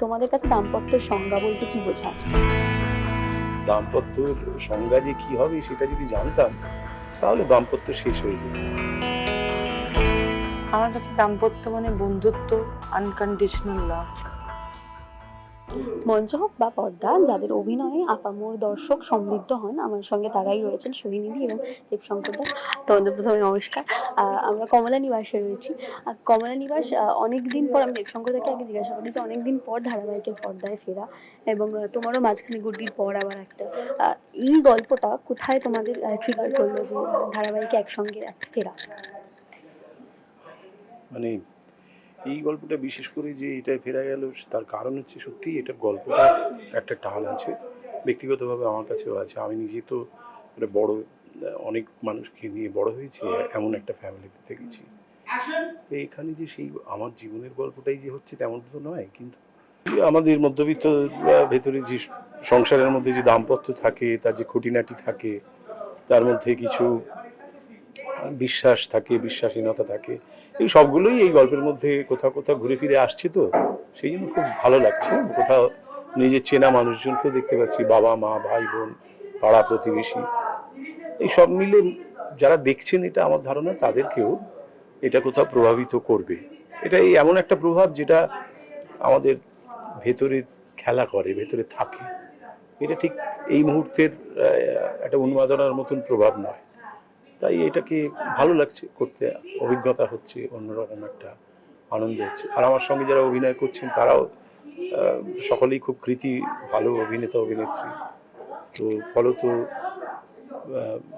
তোমাদের কাছে দাম্পত্যের সংজ্ঞা বলতে কি বোঝায়? দাম্পত্যর সংজ্ঞা যে কি হবে সেটা যদি জানতাম তাহলে দাম্পত্য শেষ হয়ে যেত। আমার কাছে দাম্পত্য মানে বন্ধুত্ব, আনকন্ডিশনাল লাভ। মঞ্চ হোক বা পর্দা, যাদের অভিনয়ে আপামর দর্শক সমৃদ্ধ হন, আমার সঙ্গে তারাই রয়েছেন সোহিনীদি এবং দেবশঙ্কর দা। তোমাদের প্রথমে নমস্কার। আমরা কমলা নিবাসে রয়েছি। কমলা নিবাস অনেকদিন পর, আমি দেবশঙ্কর দাকে আগে জিজ্ঞাসা করি যে অনেকদিন পর ধারাবাহিকের পর্দায় ফেরা, এবং তোমারও মাঝখানে গুড্ডির পর আবার একটা, এই গল্পটা কোথায় তোমাদের ট্রিগার করলো যে ধারাবাহিকে একসঙ্গে ফেরা? মানে এই গল্পটা বিশেষ করে যে এটা ফেরা গেল তার কারণ হচ্ছে সত্যি এটা গল্পটা একটা টান আছে, ব্যক্তিগতভাবে আমার কাছেও আছে। আমি নিজে তো একটা বড় অনেক মানুষকে নিয়ে বড় হয়েছি, এমন একটা ফ্যামিলিতে থেকেছি। এখানে যে সেই আমার জীবনের গল্পটাই যে হচ্ছে তেমন তো নয়, কিন্তু আমাদের মধ্যবিত্ত ভেতরে যে সংসারের মধ্যে যে দাম্পত্য থাকে, তার যে খুঁটিনাটি থাকে, তার মধ্যে কিছু বিশ্বাস থাকে, বিশ্বাসীনতা থাকে, এই সবগুলোই এই গল্পের মধ্যে কোথাও কোথাও ঘুরে ফিরে আসছে। তো সেই জন্য খুব ভালো লাগছে। কোথাও নিজের চেনা মানুষজনকেও দেখতে পাচ্ছি, বাবা মা ভাই বোন পাড়া প্রতিবেশী, এই সব মিলে যারা দেখছেন এটা আমার ধারণা তাদেরকেও এটা কোথাও প্রভাবিত করবে। এটা এই এমন একটা প্রভাব যেটা আমাদের ভেতরে খেলা করে, ভেতরে থাকে। এটা ঠিক এই মুহূর্তের একটা উন্মাদনার মতন প্রভাব নয়। তাই এটাকে ভালো লাগছে করতে, অভিজ্ঞতা হচ্ছে, অন্যরকম একটা আনন্দ হচ্ছে। আর আমার সঙ্গে যারা অভিনয় করছেন তারাও সকলেই খুব কৃতি ভালো অভিনেতা অভিনেত্রী। তো ফলত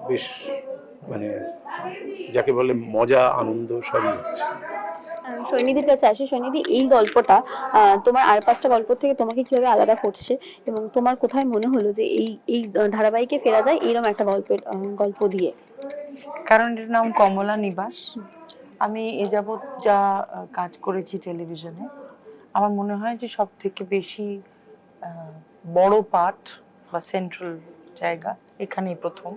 বেশ মানে যাকে বলে মজা আনন্দ সবই হচ্ছে। সৈনিধির কাছে আসি। সৈনিধি, এই গল্পটা তোমার আর পাঁচটা গল্প থেকে তোমাকে কিভাবে আলাদা করছে, এবং তোমার কোথায় মনে হলো যে এই এই ধারাবাহিকে ফেরা যায় এরকম একটা গল্প দিয়ে? কারণ এর নাম কমলা নিবাস। আমি এ যাবৎ যা কাজ করেছি টেলিভিশনে, আমার মনে হয় যে সব থেকে বেশি বড় পার্ট বা সেন্ট্রাল জায়গা এখানেই প্রথম।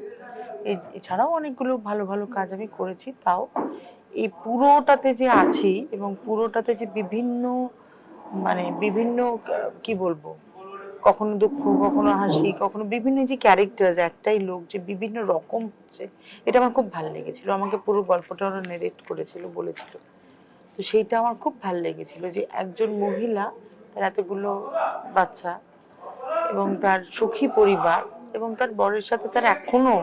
এছাড়াও অনেকগুলো ভালো ভালো কাজ আমি করেছি, তাও এই পুরোটাতে যে আছি এবং পুরোটাতে যে বিভিন্ন বিভিন্ন কি বলবো, কখনো দুঃখ, কখনো হাসি, কখনো বিভিন্ন যে ক্যারেক্টার, একটাই লোক যে বিভিন্ন রকম হচ্ছে, এটা আমার খুব ভালো লেগেছিল। আমাকে পুরো গল্পটা ওরা নেরেট করেছিল, বলেছিল। তো সেইটা আমার খুব ভালো লেগেছিল যে একজন মহিলা, তার এতগুলো বাচ্চা এবং তার সুখী পরিবার, এবং তার বরের সাথে তার এখনো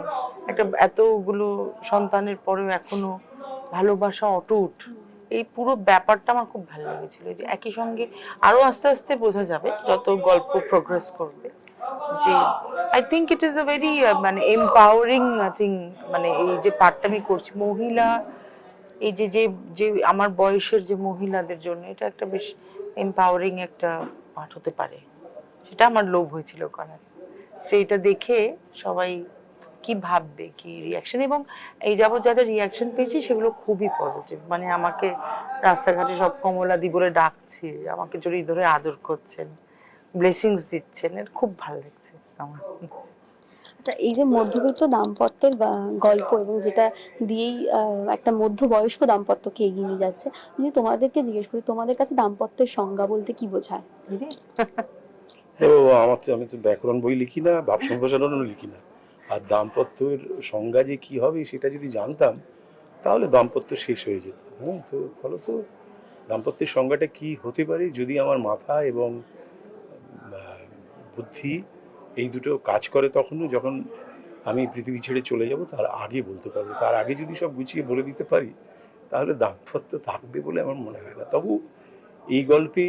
একটা, এতগুলো সন্তানের পরেও এখনো ভালোবাসা অটুট। এই পুরো ব্যাপারটা আমার খুব ভালো লেগেছিল যে একই সঙ্গে আরো আস্তে আস্তে বোঝা যাবে যত গল্প প্রোগ্রেস করবে যে I think it is a very empowering thing. এই যে পার্টটা আমি করছি মহিলা, এই যে যে যে আমার বয়সের যে মহিলাদের জন্য এটা একটা বেশ এম্পাওয়ারিং একটা পার্ট হতে পারে, সেটা আমার লোভ হয়েছিল করার। তো এটা দেখে সবাই কি ভাববে, কি রিয়াকশন, এবং এই যাবৎ যাদের রিয়াকশন পেয়েছি সেগুলো খুবই পজিটিভ। আমাকে রাস্তাঘাটে সব কমলা দি বলে ডাকছে, আমাকে জড়িয়ে ধরে আদর করছেন, ব্লেসিংস দিচ্ছেন, এটা খুব ভালো লাগছে আমার। আচ্ছা, এই যে মধ্যবিত্ত দাম্পত্যের গল্প, এবং যেটা দিয়েই একটা মধ্যবয়স্ক দাম্পত্যকে এগিয়ে নিয়ে যাচ্ছে, যদি তোমাদেরকে জিজ্ঞেস করি তোমাদের কাছে দাম্পত্যের সংজ্ঞা বলতে কি বোঝায়? তো আমি তো ব্যাকরণ বই লিখি না, ভাব সম্প্রসারণও লিখি না। আর দাম্পত্যের সংজ্ঞা যে কি হবে সেটা যদি জানতাম তাহলে দাম্পত্য শেষ হয়ে যেত। হ্যাঁ, তো ফলত দাম্পত্যের সংজ্ঞাটা কি হতে পারে, যদি আমার মাথা এবং বুদ্ধি এই দুটো কাজ করে, তখনও যখন আমি পৃথিবী ছেড়ে চলে যাব তার আগে বলতে পারবো। তার আগে যদি সব গুছিয়ে বলে দিতে পারি তাহলে দাম্পত্য থাকবে বলে আমার মনে হয় না। তবু এই গল্পে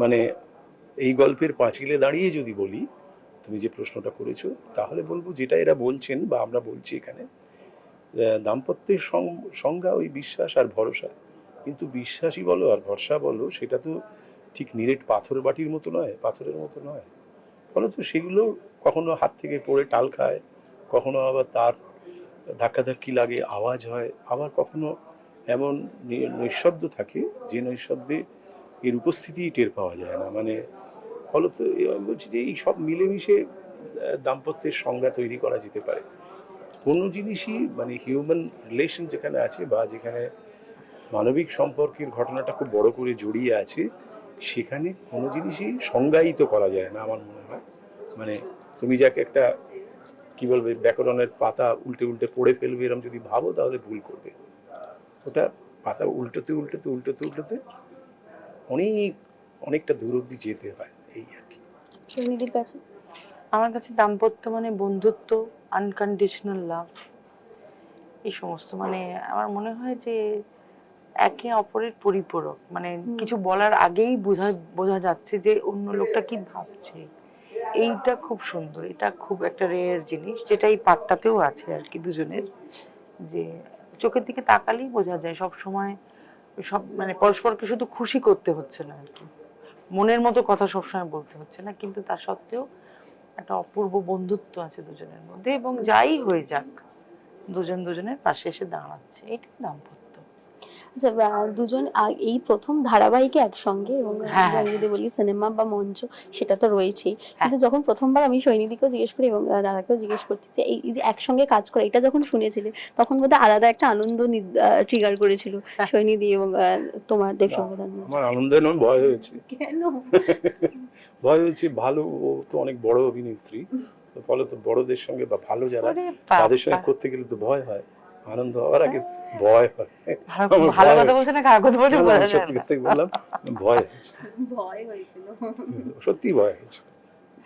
মানে এই গল্পের পাঁচিলে দাঁড়িয়ে যদি বলি, তুমি যে প্রশ্নটা করেছো, তাহলে বলবো যেটা এরা বলছেন বা আমরা বলছি এখানে, দাম্পত্যের সংজ্ঞা ওই বিশ্বাস আর ভরসা। কিন্তু বিশ্বাসই বলো আর ভরসা বলো, সেটা তো ঠিক নিরেট পাথর বাটির মতো নয়, পাথরের মতো নয়। ফলত সেগুলো কখনো হাত থেকে পড়ে টাল খায়, কখনো আবার তার ধাক্কাধাক্কি লাগে, আওয়াজ হয়, আবার কখনো এমন নৈঃশব্দ থাকে যে নৈঃশব্দে এর উপস্থিতি টের পাওয়া যায় না। ফলত আমি বলছি যে এই সব মিলেমিশে দাম্পত্যের সংজ্ঞা তৈরি করা যেতে পারে। কোনো জিনিসই হিউম্যান রিলেশন যেখানে আছে বা যেখানে মানবিক সম্পর্কের ঘটনাটা খুব বড় করে জড়িয়ে আছে, সেখানে কোনো জিনিসই সংজ্ঞায়িত করা যায় না আমার মনে হয়। মানে তুমি যাকে একটা কি বলবে ব্যাকরণের পাতা উল্টে উল্টে পড়ে ফেলবে এরকম যদি ভাবো তাহলে ভুল করবে। ওটা পাতা উল্টোতে উল্টোতে উল্টোতে উল্টোতে অনেক অনেকটা দূর অব্দি যেতে হয়, এই আর কি। সৈনিধির কাছে আমার কাছে দাম্পত্য মানে বন্ধুত্ব, আনকন্ডিশনাল লাভ, এই সমস্ত মানে আমার মনে হয় যে একে অপরের পরিপূরক। মানে কিছু বলার আগেই বোঝা বোঝা যাচ্ছে যে অন্য লোকটা কি ভাবছে। এইটা খুব সুন্দর, এটা খুব একটা রেয়ার জিনিস, যেটা এই পাঠটাতেও আছে আর কি দুজনের। যে চোখের দিকে তাকালেই বোঝা যায় সব সময় সব মানে পরস্পরকে শুধু খুশি করতে হচ্ছে না আর কি, মনের মতো কথা সবসময় বলতে হচ্ছে না, কিন্তু তা সত্ত্বেও একটা অপূর্ব বন্ধুত্ব আছে দুজনের মধ্যে, এবং যাই হয়ে যাক দুজন দুজনের পাশে এসে দাঁড়াচ্ছে, এটাই দাম্পত্য। আচ্ছা, দুজন এই প্রথম ধারাবাহিকে একসঙ্গে, এবং হ্যাঁ, আমি যদি বলি সিনেমা বা মঞ্চ সেটা তো রয়েছেই, হ্যাঁ। কিন্তু যখন প্রথমবার আমি সৈনিধিকেও জিজ্ঞেস করি এবং দাদাকেও জিজ্ঞেস করছি যে এই যে একসঙ্গে কাজ করে এটা যখন শুনেছিলে তখন বোধহয় আলাদা একটা আনন্দ ট্রিগার করেছিল সৈনিধি এবং তোমার দেব সর্বদার মধ্যে। আমার আনন্দ নয়, ভয় হয়েছে। কেন? ভয় হয়েছে, ভালো ও তো অনেক বড় অভিনেত্রী, তো ফলে তো বড়দের সঙ্গে বা ভালো যারা ওরে তাদের সঙ্গে বাবা, করতে গেলে তো ভয় হয়, আনন্দ হওয়ার আগে ভয় হয়। আমার ভালো ভয় কথা হয়েছে। বলছে না খারাপ কথা বলছে না, না, বোঝা আমি যায় সত্যি না। কথা বললাম, ভয় হয়েছে, ভয় হয়েছিল। সত্যি ভয় হয়েছে।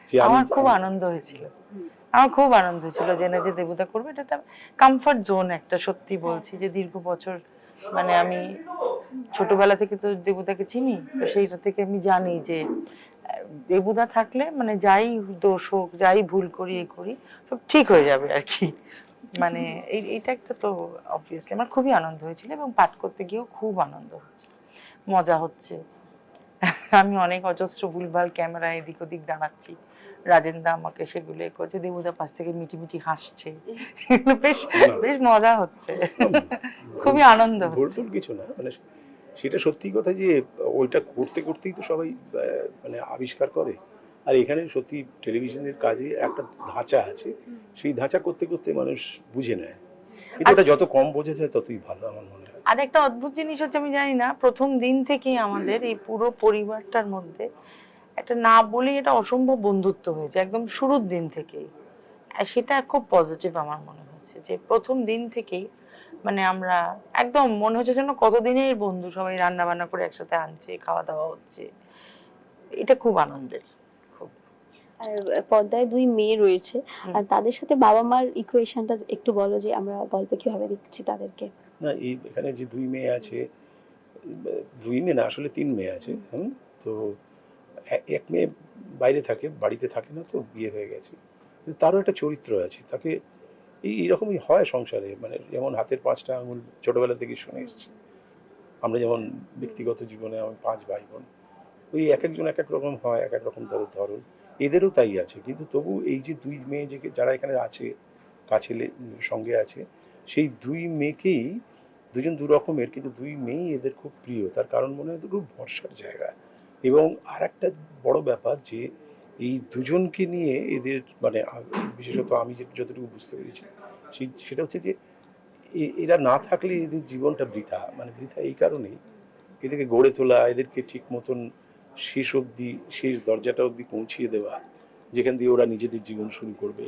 যে আমার খুব আনন্দ হয়েছিল, আমার খুব আনন্দ হয়েছিল জেনে যে দেবতা করবে। এটা তো কমফর্ট জোন একটা, সত্যি বলছি যে দীর্ঘ বছর মানে আমি ছোটবেলা থেকে তো দেবতাকে চিনি, তো সেইটা থেকে আমি জানি যে দেবুদা থাকলে মানে যাই দোষ হোক, যাই ভুল করি এ করি, সব ঠিক হয়ে যাবে আর কি। মানে এইটা একটা তো অবভিয়াসলি আমার খুবই আনন্দ হয়েছিল, এবং পাঠ করতে গিয়েও খুব আনন্দ হচ্ছে, মজা হচ্ছে। আমি অনেক অজস্র ভুলভাল ক্যামেরা এদিক ওদিক দাঁড়াচ্ছি, রাজেন্দা আমাকে সেগুলো করছে, দেবুদা পাশ থেকে মিটি মিটি হাসছে, বেশ বেশ মজা হচ্ছে, খুবই আনন্দ হচ্ছে। ভুল কিছু না, মানে সেটা সত্যি কথা যে ওইটা করতে করতেই তো সবাই মানে আবিষ্কার করে। আর এখানে সত্যি টেলিভিশনের কাজে একটা ধাঁচা আছে, সেই ধাঁচা করতে করতে মানুষ বুঝে নেয়, কিন্তু ওটা যত কম বোঝা যায় ততই ভালো আমার মনে হয়। আর একটা অদ্ভুত জিনিস হচ্ছে, আমি জানি না, প্রথম দিন থেকেই আমাদের এই পুরো পরিবারটার মধ্যে একটা না বলি এটা অসম্ভব বন্ধুত্ব হয়েছে একদম শুরুর দিন থেকেই। আর সেটা খুব পজিটিভ আমার মনে হয়েছে, যে প্রথম দিন থেকেই মানে আমরা একদম মনে হচ্ছে যেন কতদিনের বন্ধু, সবাই রান্না বান্না করে একসাথে আনছে, খাওয়া দাওয়া হচ্ছে, এটা খুব আনন্দের খুব। আর পর্দায় দুই মেয়ে রয়েছে, আর তাদের সাথে বাবা মার ইকুয়েশনটা একটু বলো, যে আমরা গল্পে কিভাবে দেখছি তাদেরকে। না, এই এখানে যে দুই মেয়ে আছে, দুই মেয়ে না আসলে তিন মেয়ে আছে। তো এক মেয়ে বাইরে থাকে, বাড়িতে থাকে না, তো বিয়ে হয়ে গেছে, কিন্তু তারও একটা চরিত্র আছে, তাকে এইরকমই হয় সংসারে, মানে যেমন হাতের পাঁচটা আঙুল ছোটবেলা থেকে শুনে এসেছি আমরা, যেমন ব্যক্তিগত জীবনে আমি পাঁচ ভাই বোন, ওই এক একজন এক এক রকম হয়, এক এক রকম তাদের ধরন, এদেরও তাই আছে। কিন্তু তবু এই যে দুই মেয়ে যে যারা এখানে আছে কাছে সঙ্গে আছে, সেই দুই মেয়েকেই দুজন দু রকমের, কিন্তু দুই মেয়েই এদের খুব প্রিয়। তার কারণ মনে হয় খুব ভরসার জায়গা। এবং আর একটা বড় ব্যাপার যে এই দুজনকে নিয়ে এদের মানে বিশেষত আমি যতটুকু বুঝতে পেরেছি সেটা হচ্ছে যে এরা না থাকলে এদের জীবনটা বৃথা, মানে বৃথা এই কারণেই, এদেরকে গড়ে তোলা, এদেরকে ঠিক মতন শেষ অবধি, শেষ দরজাটা অবধি পৌঁছিয়ে দেওয়া, যেখান দিয়ে ওরা নিজেদের জীবন শুরু করবে,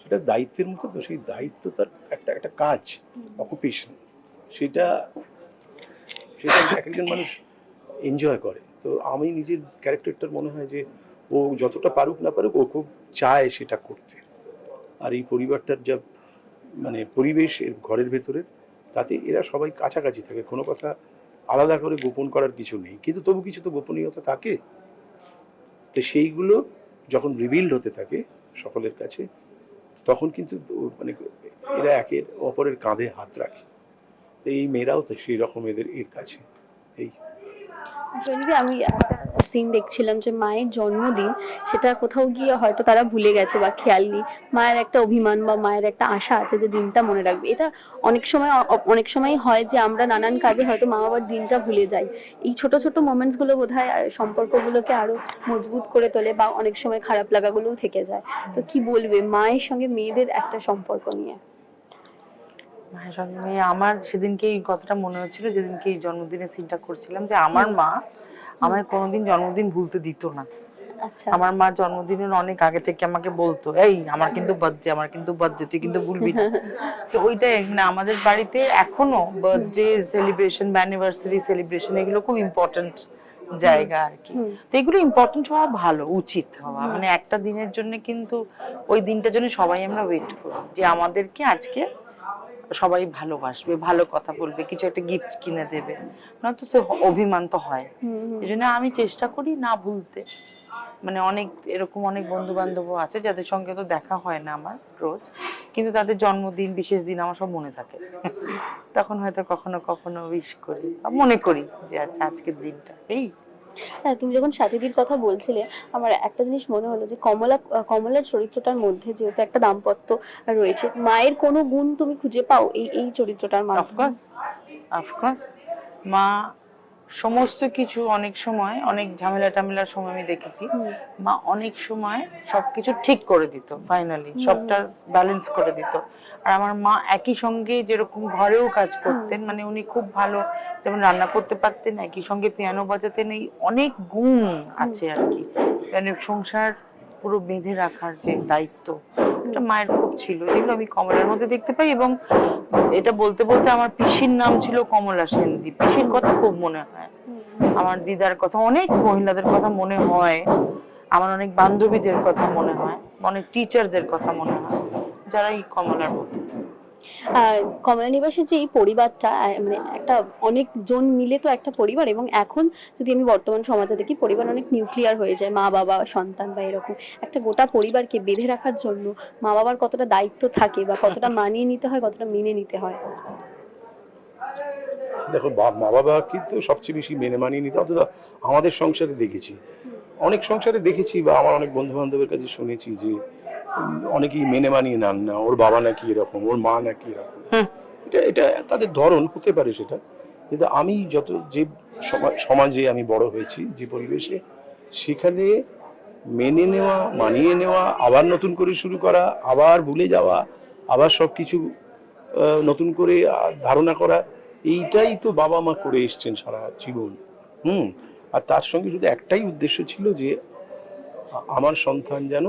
সেটা দায়িত্বের মতো। তো সেই দায়িত্ব তার একটা একটা কাজ, অকুপেশন, সেটা সেটা এক একজন মানুষ এনজয় করে। তো আমি নিজের ক্যারেক্টারটার মনে হয় যে ও যতটা পারুক না পারুক, ও খুব চায় সেটা করতে। আর এই পরিবারটার যা মানে পরিবেশ এর ঘরের ভেতরে, তাতে এরা সবাই কাছাকাছি থাকে, কোনো কথা আলাদা করে গোপন করার কিছু নেই, কিন্তু তবু কিছু তো গোপনীয়তা থাকে। তো সেইগুলো যখন রিভিলড হতে থাকে সকলের কাছে, তখন কিন্তু মানে এরা একের অপরের কাঁধে হাত রাখে। তো এই মেয়েরাও তো সেই রকম এর কাছে এই। আসলে আমি একটা সিন দেখছিলাম যে মায়ের জন্মদিন, সেটা কোথাও গিয়ে হয়তো তারা ভুলে গেছে বা খেয়াল নেই, মায়ের একটা অভিমান বা মায়ের একটা আশা আছে যে দিনটা মনে রাখবে। এটা অনেক সময় হয় যে আমরা নানান কাজে হয়তো মা বাবার দিনটা ভুলে যাই। এই ছোট ছোট মোমেন্টস গুলো বোধহয় সম্পর্কগুলোকে আরো মজবুত করে তোলে, বা অনেক সময় খারাপ লাগাগুলোও থেকে যায়। তো কি বলবে মায়ের সঙ্গে মেয়েদের একটা সম্পর্ক নিয়ে? মায়ের সঙ্গে আমার সেদিনকে এই কথাটা মনে হচ্ছিল, যেদিনকে এই জন্মদিনের সিনটা করছিলাম, যে আমার মা আমায় কোনোদিন জন্মদিন ভুলতে দিত না। আচ্ছা। আমার মা জন্মদিনের অনেক আগে থেকে আমাকে বলতো, এই আমার কিন্তু বার্থডে, আমার কিন্তু বার্থডে, তুই কিন্তু ভুলবি না। তো ওইটাই না, আমাদের বাড়িতে এখনো বার্থডে সেলিব্রেশন বা অ্যানিভার্সারি সেলিব্রেশন এগুলো খুব ইম্পর্টেন্ট জায়গা আর কি। তো এগুলো ইম্পর্টেন্ট হওয়া ভালো, উচিত হওয়া, মানে একটা দিনের জন্য কিন্তু ওই দিনটার জন্য সবাই আমরা ওয়েট করি যে আমাদেরকে আজকে সবাই ভালোবাসবে, ভালো কথা বলবে, কিছু একটা গিফট কিনে দেবে, নয়তো তো অভিমান তো হয়। এই জন্য আমি চেষ্টা করি না ভুলতে। মানে অনেক এরকম অনেক বন্ধু বান্ধব আছে যাদের সঙ্গে তো দেখা হয় না আমার রোজ, কিন্তু তাদের জন্মদিন বিশেষ দিন আমার সব মনে থাকে। তখন হয়তো কখনো কখনো উইশ করি বা মনে করি যে আচ্ছা আজকের দিনটা এই। হ্যাঁ, তুমি যখন সাথীদির কথা বলছিলে আমার একটা জিনিস মনে হলো যে কমলার চরিত্রটার মধ্যে যেহেতু একটা দাম্পত্য রয়েছে, মায়ের কোনো গুণ তুমি খুঁজে পাও এই এই চরিত্রটার মাধ্যমে? Of course, of course. মা সমস্ত কিছু, অনেক সময় অনেক ঝামেলা টামেলার সময় আমি দেখেছি মা অনেক সময় সবকিছু ঠিক করে দিত, ফাইনালি সবটা ব্যালেন্স করে দিত। আর আমার মা একই সঙ্গে যেরকম ঘরেও কাজ করতেন, মানে উনি খুব ভালো যেমন রান্না করতে পারতেন, একই সঙ্গে পিয়ানো বাজাতেন, এই অনেক গুণ আছে আর কি। মানে সংসার পুরো বেঁধে রাখার যে দায়িত্ব, এটা মায়ের খুব ছিল, যেগুলো আমি কমলার মধ্যে দেখতে পাই। এবং এটা বলতে বলতে আমার পিসির নাম ছিল কমলা সেনদি, পিসির কথা খুব মনে হয়, আমার দিদার কথা, অনেক মহিলাদের কথা মনে হয়, আমার অনেক বান্ধবীদের কথা মনে হয়, অনেক টিচারদের কথা মনে হয় যারা এই কমলার মধ্যে। কমলা নিবাসের যে এই পরিবারটা মানে একটা অনেকজন মিলে তো একটা পরিবার, এবং এখন যদি আমি বর্তমান সমাজে দেখি পরিবার অনেক নিউক্লিয়ার হয়ে যায়, মা বাবা সন্তান বা এরকম একটা গোটা পরিবারকে বেঁধে রাখার জন্য মা বাবার কতটা দায়িত্ব থাকে বা কতটা মানিয়ে নিতে হয়, কতটা মেনে নিতে হয়? দেখো, মা বাবা কিন্তু সবচেয়ে বেশি মেনে মানিয়ে নিতে, অন্তত আমাদের সংসারে দেখেছি, অনেক সংসারে দেখেছি বা আমার অনেক বন্ধু বান্ধবের কাছে শুনেছি যে অনেকেই মেনে মানিয়ে নেন না, ওর বাবা নাকি এরকম, ওর মা নাকি এরকম। এটা এটা তাদের ধরন হতে পারে সেটা, কিন্তু আমি যত যে সমাজে আমি বড় হয়েছি, যে পরিবেশে, সেখানে মেনে নেওয়া, মানিয়ে নেওয়া, আবার নতুন করে শুরু করা, আবার ভুলে যাওয়া, আবার সবকিছু নতুন করে ধারণা করা, এইটাই তো বাবা মা করে এসছেন সারা জীবন। আর তার সঙ্গে শুধু একটাই উদ্দেশ্য ছিল যে আমার সন্তান যেন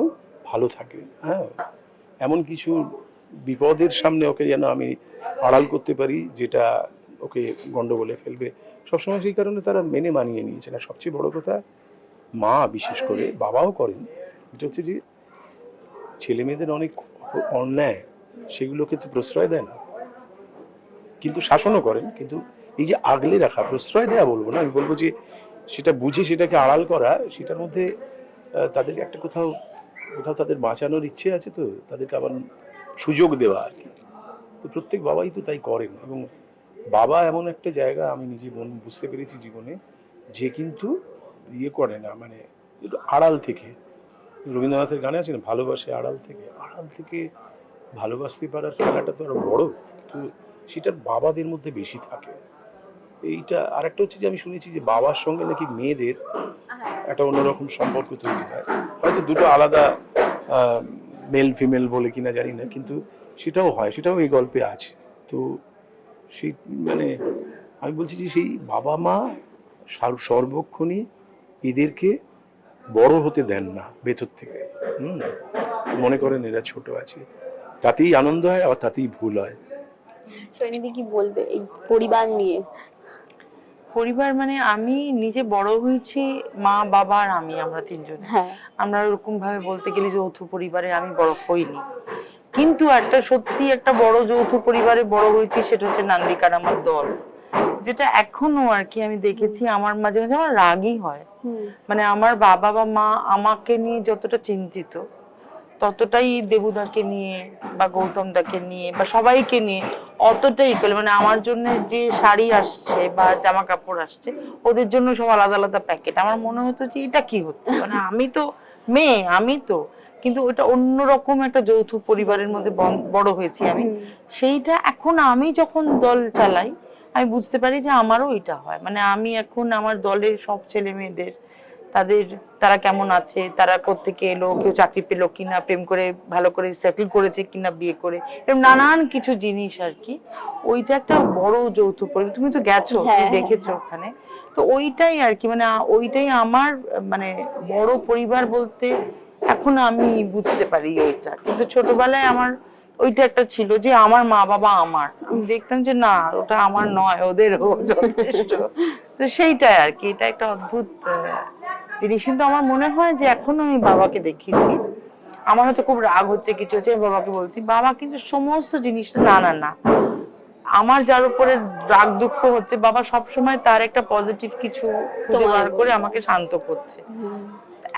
ভালো থাকে, হ্যাঁ, এমন কিছু বিপদের সামনে ওকে যেন আমি আড়াল করতে পারি যেটা ওকে গন্ডগোলে ফেলবে, সবসময় সেই কারণে তারা মেনে মানিয়ে নিয়েছে। আর সবচেয়ে বড় কথা, মা বিশেষ করে, বাবাও করেন, এটা হচ্ছে যে ছেলে মেয়েদের অনেক অন্যায় সেগুলোকে তো প্রশ্রয় দেন, কিন্তু শাসনও করেন, কিন্তু এই যে আগলে রাখা, প্রশ্রয় দেয়া বলবো না, আমি বলবো যে সেটা বুঝে সেটাকে আড়াল করা, সেটার মধ্যে তাদের একটা কোথাও কোথাও তাদের বাঁচানোর ইচ্ছে আছে, তো তাদেরকে আবার সুযোগ দেওয়া আর কি। তো প্রত্যেক বাবাই তো তাই করেন, এবং বাবা এমন একটা জায়গা আমি নিজে বুঝতে পেরেছি জীবনে, যে কিন্তু ইয়ে করে না, মানে একটু আড়াল থেকে, রবীন্দ্রনাথের গানে আছে না, ভালোবাসে আড়াল থেকে, আড়াল থেকে ভালোবাসতে পারার খেলাটা তো আরো বড়, কিন্তু সেটা বাবাদের মধ্যে বেশি থাকে। এইটা আরেকটা হচ্ছে যে আমি শুনেছি যে বাবার সঙ্গে নাকি মেয়েদের একটা অন্যরকম সম্পর্ক তৈরি হয়, হয়তো দুটো আলাদা মেল ফিমেল বলে কিনা জানি না, কিন্তু সেটাও হয়, সেটাও এই গল্পে আছে। তো সেই মানে আমি বলছি যে সেই বাবা মা সর্বক্ষণই এদেরকে বড় হতে দেন না ভেতর থেকে, মনে করেন এরা ছোট আছে, তাতেই আনন্দ হয়, আবার তাতেই ভুল হয়। সৈনিধি, কি বলবে এই পরিবার নিয়ে? পরিবার মানে আমি নিজে বড় হয়েছি মা বাবা আর আমি, আমরা তিনজন। হ্যাঁ, আমরা ওরকম ভাবে বলতে গেলে যৌথ পরিবারে আমি বড় হইনি, কিন্তু একটা সত্যি একটা বড় যৌথ পরিবারে বড় হয়েছি, সেটা হচ্ছে নান্দিকার আমার দল, যেটা এখনো আর কি আমি দেখেছি আমার মাঝে মাঝে আমার রাগই হয়। মানে আমার বাবা বা মা আমাকে নিয়ে যতটা চিন্তিত, ততটাই দেবুদাকে নিয়ে বা গৌতমদাকে নিয়ে বা সবাইকে নিয়ে অতটাই ইকুয়াল। মানে আমার জন্য যে শাড়ি আসছে বা জামা কাপড় আসছে, ওদের জন্য সব আলাদা আলাদা প্যাকেট। আমার মনে হতো যে এটা কি হচ্ছে, মানে আমি তো মেয়ে, আমি তো, কিন্তু ওটা অন্যরকম একটা যৌথ পরিবারের মধ্যে বড় হয়েছি আমি। সেইটা এখন আমি যখন দল চালাই আমি বুঝতে পারি যে আমারও এটা হয়। মানে আমি এখন আমার দলের সব ছেলে মেয়েদের, তারা কেমন আছে, তারা কোত্থেকে এলো, কেউ চাকরি পেলো কিনা, প্রেম করে ভালো করে সেটেল করেছে কিনা, বিয়ে করে, এরকম নানান কিছু জিনিস আর কি। ওইটা একটা বড় যৌথ পরিবার। তুমি তো গেছো, তুমি দেখেছো ওখানে। তো ওইটাই আর কি, মানে ওইটাই আমার মানে বড় পরিবার বলতে এখন আমি বুঝতে পারি ওইটা। কিন্তু ছোটবেলায় আমার ওইটা একটা ছিল যে আমার মা বাবা আমার, আমি দেখতাম যে না ওটা আমার নয়, ওদেরও যথেষ্ট। তো সেইটাই আর কি, এটা একটা অদ্ভুত জিনিস। কিন্তু আমার মনে হয় যে এখনো আমি বাবাকে দেখেছি, আমার হয়তো খুব রাগ হচ্ছে কিছু হচ্ছে, বাবাকে বলছি বাবা কিন্তু সমস্ত জিনিসটা না না না, আমার যার উপরে রাগ দুঃখ হচ্ছে বাবা সবসময় তার একটা পজিটিভ কিছু খুঁজে বার করে আমাকে শান্ত করছে।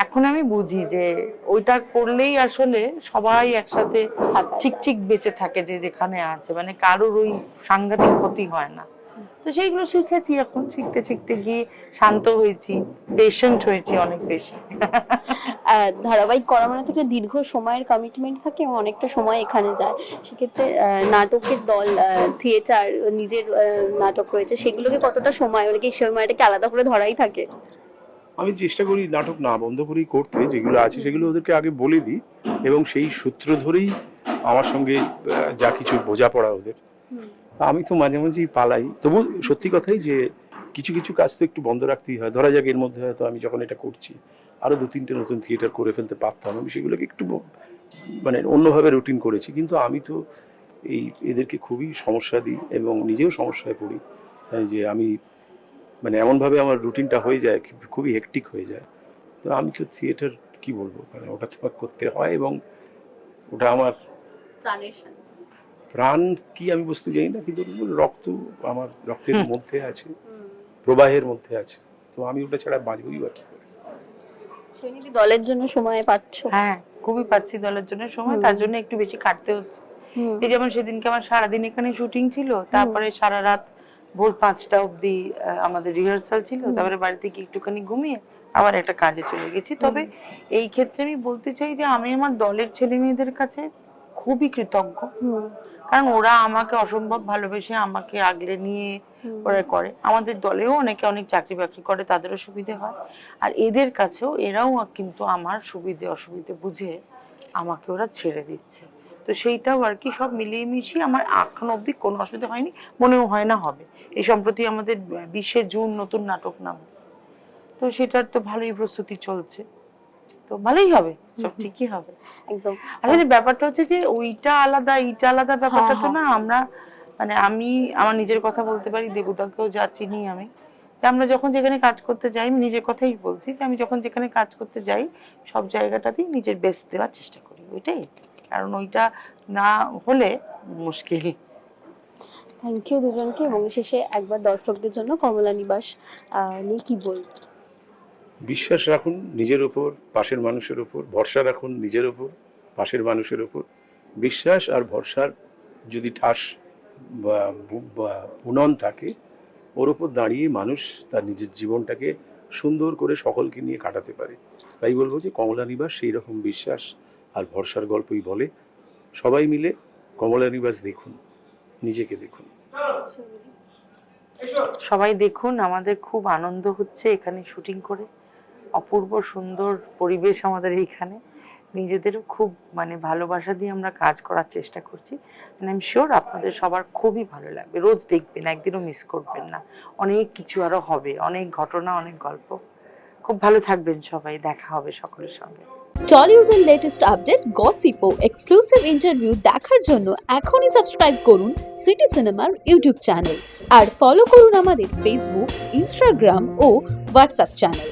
এখন আমি বুঝি যে ওইটা করলেই আসলে সবাই একসাথে ঠিক ঠিক বেঁচে থাকে যে যেখানে আছে, মানে কারোর ওই সাংঘাতিক ক্ষতি হয় না। তো সেইগুলো শিখেছি, এখন শিখতে শিখতে গিয়ে শান্ত হয়েছি, পেশেন্ট হয়েছি অনেক বেশি। ধারাবাহিক করা মানে থেকে দীর্ঘ সময়ের কমিটমেন্ট থাকে এবং অনেকটা সময় এখানে যায়। সেক্ষেত্রে নাটকের দল, থিয়েটার, নিজের নাটক রয়েছে, সেগুলোকে কতটা সময়, মানে কি সময়টাকে আলাদা করে ধরাই থাকে? আমি চেষ্টা করি নাটক না বন্ধ করেই করতে, যেগুলো আছে সেগুলো ওদেরকে আগে বলে দিই এবং সেই সূত্র ধরেই আমার সঙ্গে যা কিছু বোঝাপড়া ওদের, আমি তো মাঝে মাঝেই পালাই। তবু সত্যি কথাই যে কিছু কিছু কাজ তো একটু বন্ধ রাখতেই হয়। ধরা যাক এর মধ্যে হয়তো আমি যখন এটা করছি আরো 2-3টে নতুন থিয়েটার করে ফেলতে পারতাম, আমি সেগুলোকে একটু মানে অন্যভাবে রুটিন করেছি। কিন্তু আমি তো এদেরকে খুবই সমস্যা দিই এবং নিজেও সমস্যায় পড়ি, যে আমি মানে এমনভাবে আমার রুটিনটা হয়ে যায়, খুবই হেক্টিক হয়ে যায়। তো আমি তো থিয়েটার কি বলবো, মানে ওটা তো করতে হয় এবং ওটা আমার প্রাণ কি আমি বুঝতে জানি না, কিন্তু রক্ত আমার রক্তের মধ্যে আছে, প্রবাহের মধ্যে আছে। তো আমি ওটা ছাড়া বাঁচবই বা কি করে। দলের জন্য সময় পাচ্ছ? হ্যাঁ, খুবই পাচ্ছি দলের জন্য সময়, তার জন্য একটু বেশি খাটতে হচ্ছে। এই যেমন সেদিনকে আমার সারাদিন এখানে শুটিং ছিল, তারপরে সারা রাত ভোর 5টা অবধি আমাদের রিহার্সাল ছিল, তারপরে বাড়ি থেকে একটুখানি ঘুমিয়ে আবার একটা কাজে চলে গেছি। তবে এই ক্ষেত্রে আমি বলতে চাই যে আমি আমার দলের ছেলে মেয়েদের কাছে খুবই কৃতজ্ঞ, কারণ ওরা আমাকে অসম্ভব ভালোবেসে আমাকে আগলে নিয়ে ওরা করে। আমাদের দলেও অনেকে অনেক চাকরি বাকরি করে, তাদেরও সুবিধে হয়, আর এদের কাছেও এরাও কিন্তু আমার সুবিধে অসুবিধে বুঝে আমাকে ওরা ছেড়ে দিচ্ছে। তো সেইটাও আর কি সব মিলিয়ে মিশিয়ে আমার এখন অবধি কোনো অসুবিধা হয়নি, মনেও হয় না হবে। এই সম্প্রতি আমাদের 20শে জুন নতুন নাটক নাম, তো সেটার তো ভালোই প্রস্তুতি চলছে, তো ভালোই হবে, সব ঠিকই হবে একদম। আসলে ব্যাপারটা হচ্ছে যে ওইটা আলাদা এইটা আলাদা ব্যাপারটা তো না। আমরা মানে আমি আমার নিজের কথা বলতে পারি, দেবুদাকেও যা চিনি আমি, যে আমরা যখন যেখানে কাজ করতে যাই, আমি নিজের কথাই বলছি যে আমি যখন যেখানে কাজ করতে যাই সব জায়গাটাতেই নিজের বেস্ট দেওয়ার চেষ্টা করি, ওইটাই। কারণ ওইটা না হলে মুশকিল। থ্যাংক ইউ দুজনকে। এবং শেষে একবার দর্শকদের জন্য কমলা নিবাস নিয়ে কি বলবো? বিশ্বাস রাখুন নিজের ওপর, পাশের মানুষের ওপর। ভরসা রাখুন নিজের ওপর, পাশের মানুষের ওপর। বিশ্বাস আর ভরসার যদি ঠাস বা বুনন থাকে, ওর ওপর দাঁড়িয়ে মানুষ তার নিজের জীবনটাকে সুন্দর করে সকলকে নিয়ে কাটাতে পারে। তাই বলবো যে কমলা নিবাস সেই রকম বিশ্বাস আর ভরসার গল্পই বলে। সবাই মিলে কমলা নিবাস দেখুন, নিজেকে দেখুন। সবাই দেখুন, আমাদের খুব আনন্দ হচ্ছে এখানে শুটিং করে, অপূর্ব সুন্দর পরিবেশ আমাদের এইখানে, নিজেদেরও খুব মানে ভালোবাসা দিয়ে আমরা কাজ করার চেষ্টা করছি। আই এম শিওর আপনাদের সবার খুবই ভালো লাগবে, রোজ দেখবেন, একদিনও মিস করবেন না। অনেক কিছু আরো হবে, অনেক ঘটনা, অনেক গল্প। খুব ভালো থাকবেন সবাই, দেখা হবে সকলের সঙ্গে। টলিউডের লেটেস্ট আপডেট, গসিপ ও এক্সক্লুসিভ ইন্টারভিউ দেখার জন্য এখনই সাবস্ক্রাইব করুন সিটি সিনেমার ইউটিউব চ্যানেল আর ফলো করুন আমাদের ফেসবুক, ইনস্টাগ্রাম ও হোয়াটসঅ্যাপ চ্যানেল।